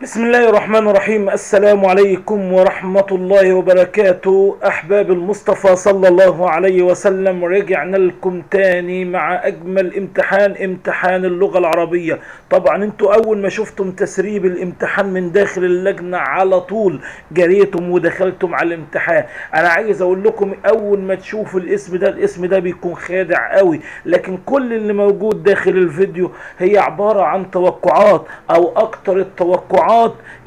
بسم الله الرحمن الرحيم. السلام عليكم ورحمة الله وبركاته. أحباب المصطفى صلى الله عليه وسلم، رجعنا لكم تاني مع أجمل امتحان اللغة العربية. طبعا انتوا أول ما شفتم تسريب الامتحان من داخل اللجنة على طول جريتم ودخلتم على الامتحان. أنا عايز أقول لكم أول ما تشوفوا الاسم ده بيكون خادع قوي، لكن كل اللي موجود داخل الفيديو هي عبارة عن توقعات أو أكتر التوقعات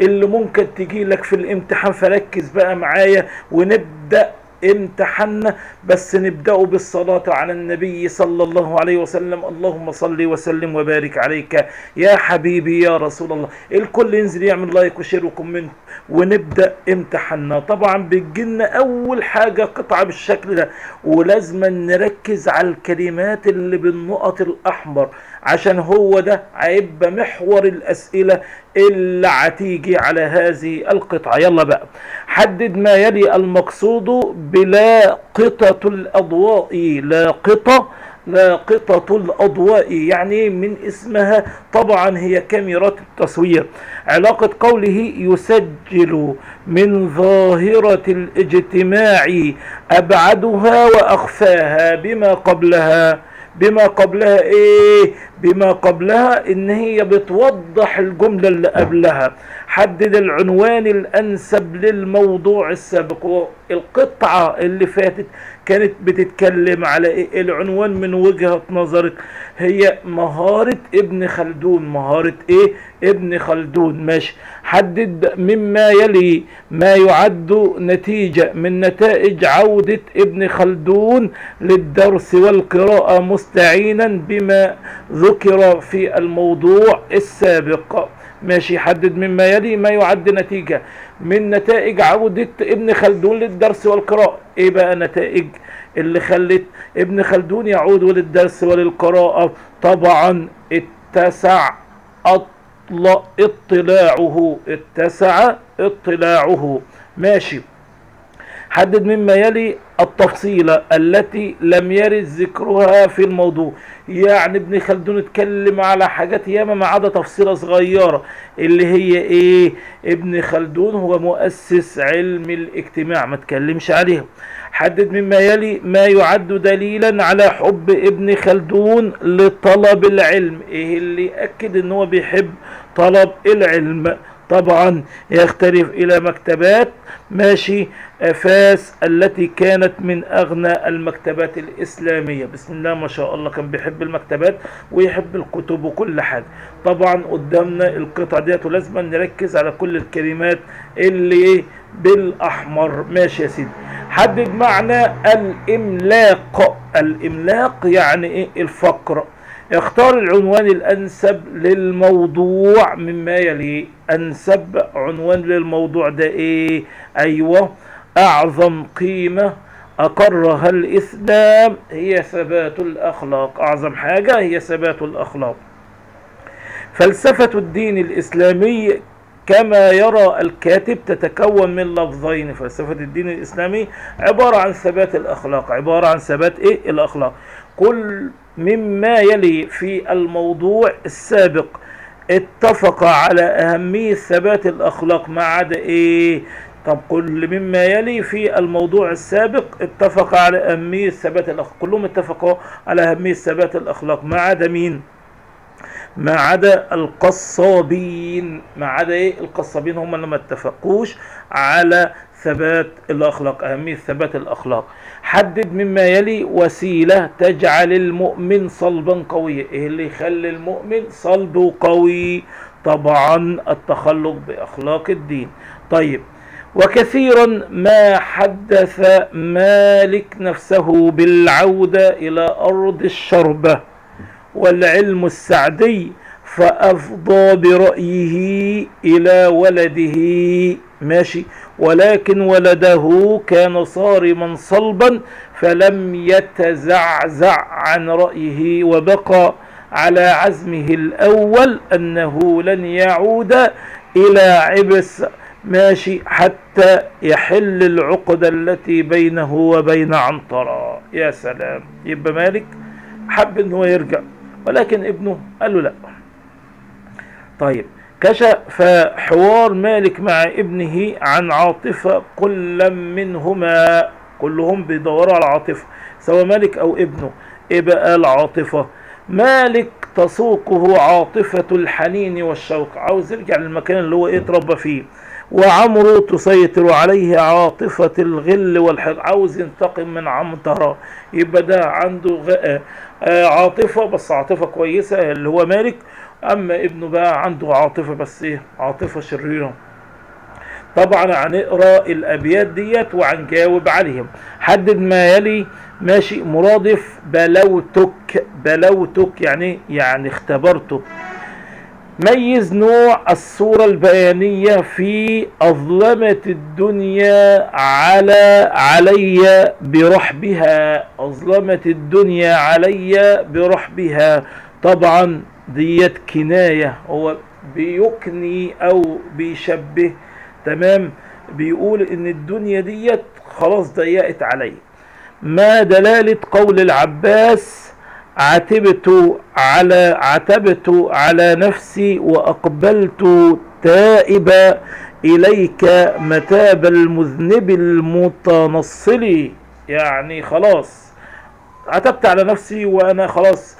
اللي ممكن تجي لك في الامتحان. فركز بقى معايا ونبدأ امتحاننا، بس نبدأ بالصلاة على النبي صلى الله عليه وسلم. اللهم صل وسلم وبارك عليك يا حبيبي يا رسول الله. الكل ينزل يعمل لايك وشير وكومنت ونبدأ امتحاننا. طبعا بتجيلنا اول حاجة قطعة بالشكل ده، ولازم نركز على الكلمات اللي بالنقط الاحمر عشان هو ده هيبقى محور الاسئلة اللي هتيجي على هذه القطعة. يلا بقى، حدد ما يلي المقصود بلا قطة الأضواء. لا قطة الأضواء يعني من اسمها طبعا هي كاميرات التصوير. علاقة قوله يسجل من ظاهرة الاجتماع أبعدها وأخفاها بما قبلها ايه؟ بما قبلها ان هي بتوضح الجملة اللي قبلها. حدد العنوان الانسب للموضوع السابق. القطعة اللي فاتت كانت بتتكلم على ايه؟ العنوان من وجهة نظرك هي مهارة ابن خلدون. مهارة ايه؟ ابن خلدون. ماشي. حدد مما يلي ما يعد نتيجة من نتائج عودة ابن خلدون للدرس والقراءة مستعينا بما ذكر في الموضوع السابق. ماشي. حدد مما يلي ما يعد نتيجة من نتائج عودة ابن خلدون للدرس والقراءة. ايه بقى نتائج اللي خلت ابن خلدون يعود للدرس وللقراءة؟ طبعا اتسع اطلاعه. ماشي. حدد مما يلي التفصيلة التي لم يرد ذكرها في الموضوع. يعني ابن خلدون اتكلم على حاجات ياما ما عدا تفصيلة صغيرة اللي هي ايه؟ ابن خلدون هو مؤسس علم الاجتماع، ما تكلمش عليها. حدد مما يلي ما يعد دليلا على حب ابن خلدون لطلب العلم. ايه اللي يأكد ان هو بيحب طلب العلم؟ طبعا يختلف الى مكتبات. ماشي. فاس التي كانت من اغنى المكتبات الاسلامية. بسم الله ما شاء الله، كان بيحب المكتبات ويحب الكتب وكل حاجة. طبعا قدامنا القطعة ديت ولازم نركز على كل الكلمات اللي بالاحمر. ماشي يا سيدي. حدد معنى الاملاق يعني ايه؟ الفقر. اختار العنوان الانسب للموضوع مما يلي. انسب عنوان للموضوع ده ايه؟ ايوه، اعظم قيمة اقرها الاسلام هي ثبات الاخلاق. اعظم حاجة هي ثبات الاخلاق. فلسفة الدين الاسلامي كما يرى الكاتب تتكون من لفظين. فلسفة الدين الإسلامي عبارة عن ثبات الأخلاق. عبارة عن ثبات إيه؟ الأخلاق. كل مما يلي في الموضوع السابق اتفق على أهمية ثبات الأخلاق ما عدا إيه؟ طب كل مما يلي في الموضوع السابق اتفق على أهمية ثبات الأخلاق. كلهم اتفقوا على أهمية ثبات الأخلاق ما عدا مين؟ ما عدا القصابين. ما عدا ايه؟ القصابين هم اللي ما اتفقوش على ثبات الاخلاق، اهمية ثبات الاخلاق. حدد مما يلي وسيلة تجعل المؤمن صلبا قويا. ايه اللي يخلي المؤمن صلب وقوي؟ طبعا التخلق باخلاق الدين. طيب. وكثيرا ما حدث مالك نفسه بالعودة الى ارض الشربة والعلم السعدي فأفضى برأيه إلى ولده. ماشي. ولكن ولده كان صارما صلبا فلم يتزعزع عن رأيه وبقى على عزمه الأول أنه لن يعود إلى عبس. ماشي. حتى يحل العقدة التي بينه وبين عنترة. يا سلام. يبقى مالك حب انه يرجع ولكن ابنه قال له لا. طيب. كشف حوار مالك مع ابنه عن عاطفة كل منهما، كلهم بيدوروا على عاطفة سواء مالك او ابنه. ايه بقى العاطفة؟ مالك تسوقه عاطفة الحنين والشوق، عاوز يرجع للمكان اللي هو ايه اتربى فيه. وعمرو تسيطر عليه عاطفة الغل والحقد، عاوز ينتقم من عنترة. يبقى ده عنده عاطفة، بس عاطفة كويسة اللي هو مالك. اما ابنه بقى عنده عاطفة، بس ايه؟ عاطفة شريرة. طبعا هنقرا الابيات ديت وهنجاوب عليهم. حدد ما يلي. ماشي. مرادف بلوتك، بلوتك يعني اختبرتك. ميز نوع الصورة البيانية في أظلمة الدنيا علي برحبها، أظلمة الدنيا علي برحبها. طبعا ديت كناية، هو بيكني أو بيشبه. تمام. بيقول إن الدنيا ديت خلاص ضيقت علي. ما دلالة قول العباس عتبت على نفسي وأقبلت تائبا إليك متاب المذنب المتنصل. يعني خلاص عتبت على نفسي وأنا خلاص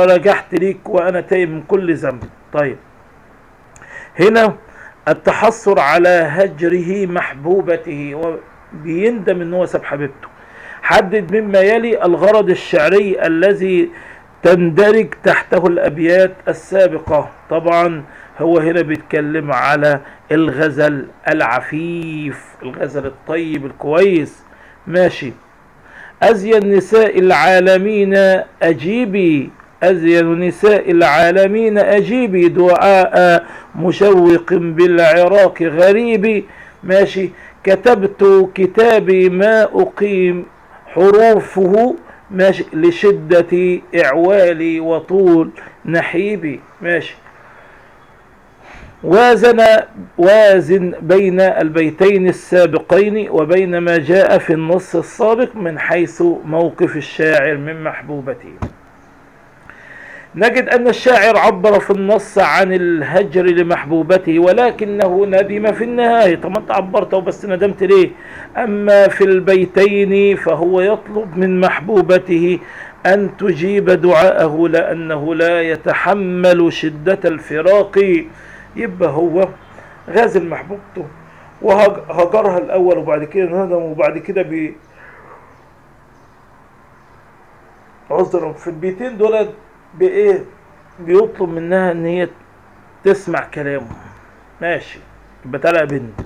رجعت ليك وأنا تائب من كل ذنب. طيب، هنا التحسر على هجره محبوبته، وبيندم ان هو ساب حبيبته. حدد مما يلي الغرض الشعري الذي تندرج تحته الأبيات السابقة. طبعا هو هنا بيتكلم على الغزل العفيف، الغزل الطيب الكويس. ماشي. أزين نساء العالمين أجيبي، أزين نساء العالمين أجيبي دعاء مشوق بالعراق غريبي. ماشي. كتبت كتابي ما أقيم حروفه، ماشي، لشدة إعوالي وطول نحيبي. ماشي. وازن بين البيتين السابقين وبين ما جاء في النص السابق من حيث موقف الشاعر من محبوبته. نجد أن الشاعر عبر في النص عن الهجر لمحبوبته، ولكنه ندم في النهاية. طب ما انت عبرته بس ندمت ليه؟ أما في البيتين فهو يطلب من محبوبته أن تجيب دعاءه لأنه لا يتحمل شدة الفراق. يبقى هو غازل محبوبته وهجرها الأول، وبعد كده ندم، وبعد كده عذرا في البيتين دول بإيه؟ بيطلب منها ان هي تسمع كلامه. ماشي. يبقى تعالى بنت.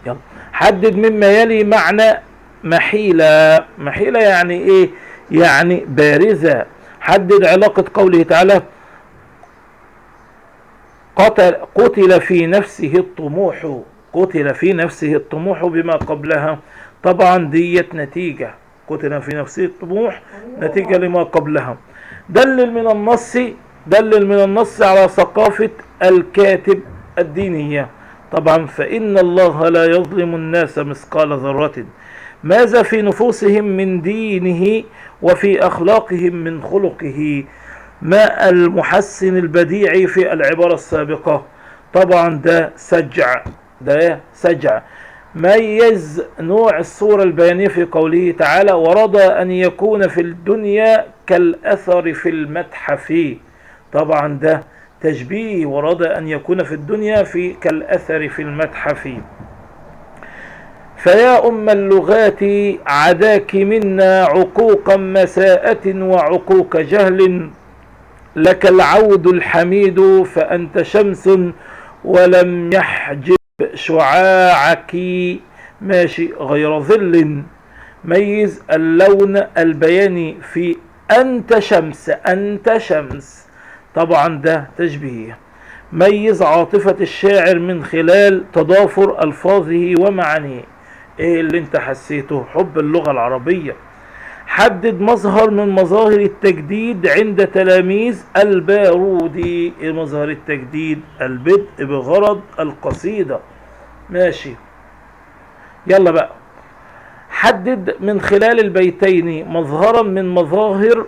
يلا. حدد مما يلي معنى محيلة. محيلة يعني ايه؟ يعني بارزة. حدد علاقة قوله تعالى قتل في نفسه الطموح، قتل في نفسه الطموح بما قبلها. طبعا ديت نتيجة، قتل في نفسه الطموح نتيجة لما قبلها. دلل من النص على ثقافة الكاتب الدينية. طبعا فإن الله لا يظلم الناس مثقال ذرة. ماذا في نفوسهم من دينه وفي أخلاقهم من خلقه. ما المحسن البديع في العبارة السابقة. طبعا ده سجع. ميز نوع الصورة البيانية في قوله تعالى ورضى أن يكون في الدنيا كالأثر في المتحف. طبعا ده تشبيه، ورضى أن يكون في الدنيا كالأثر في المتحف. فيا أم اللغات عداك منا عقوقا مساءة وعقوق جهل، لك العود الحميد فأنت شمس ولم يحجب شعاعك ماشي غير ظل. ميز اللون البياني في أنت شمس، أنت شمس. طبعا ده تشبيه. ميز عاطفة الشاعر من خلال تضافر ألفاظه ومعانيه. ايه اللي انت حسيته؟ حب اللغة العربية. حدد مظهر من مظاهر التجديد عند تلاميذ البارودي. ايه مظهر التجديد؟ البدء بغرض القصيدة. ماشي. يلا بقى. حدد من خلال البيتين مظهرا من مظاهر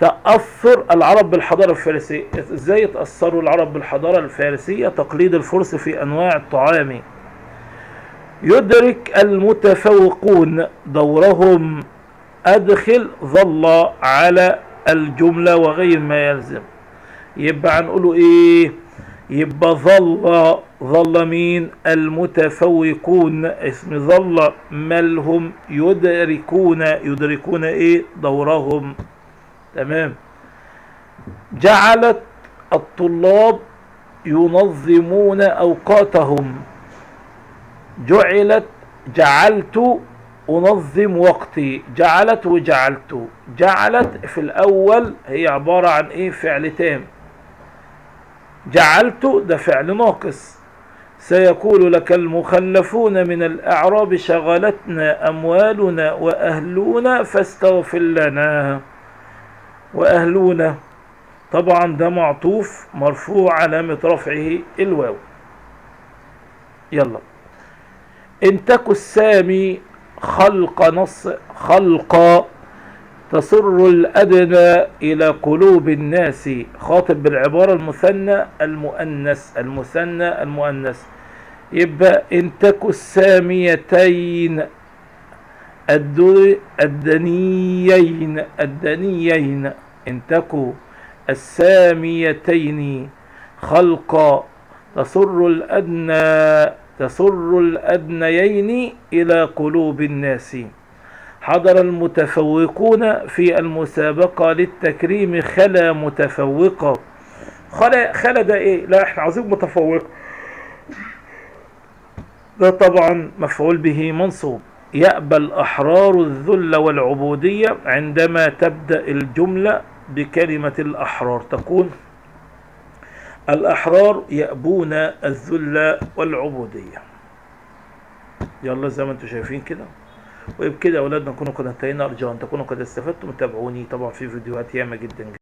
تأثر العرب بالحضارة الفارسية. ازاي يتأثروا العرب بالحضارة الفارسية؟ تقليد الفرس في انواع الطعام. يدرك المتفوقون دورهم. ادخل ظل على الجملة وغير ما يلزم. يبقى هنقوله ايه؟ يبقى ظل مين؟ المتفوقون. اسم ظل مالهم؟ يدركون ايه؟ دورهم. تمام. جعلت الطلاب ينظمون اوقاتهم. جعلت انظم وقتي. جعلت وجعلت. جعلت في الاول هي عبارة عن ايه؟ فعل تام. جعلت ده فعل ناقص. سيقول لك المخلفون من الأعراب شغلتنا أموالنا وأهلنا فاستغفر لنا. وأهلنا طبعا ده معطوف مرفوع علامة رفعه الواو. يلا. إن تك السامي خلق تسر الأدنى إلى قلوب الناس. خاطب بالعبارة المثنى المؤنث. يبقى إن تك الساميتين الدنيين. إن تك الساميتين خلق تسر الأدنيين إلى قلوب الناس. حضر المتفوقون في المسابقة للتكريم خلا متفوقة. خلا ده ايه؟ لا احنا عايزين متفوق. ده طبعا مفعول به منصوب. يأبى الأحرار الذل والعبودية. عندما تبدأ الجملة بكلمة الأحرار تكون الأحرار يأبون الذل والعبودية. يلا زي ما انتم شايفين كده. وبكده يا أولادنا نكونوا قد انتهينا. أرجو أن تكونوا قد استفدتم. تابعوني طبعا في فيديوهات ياما جدا.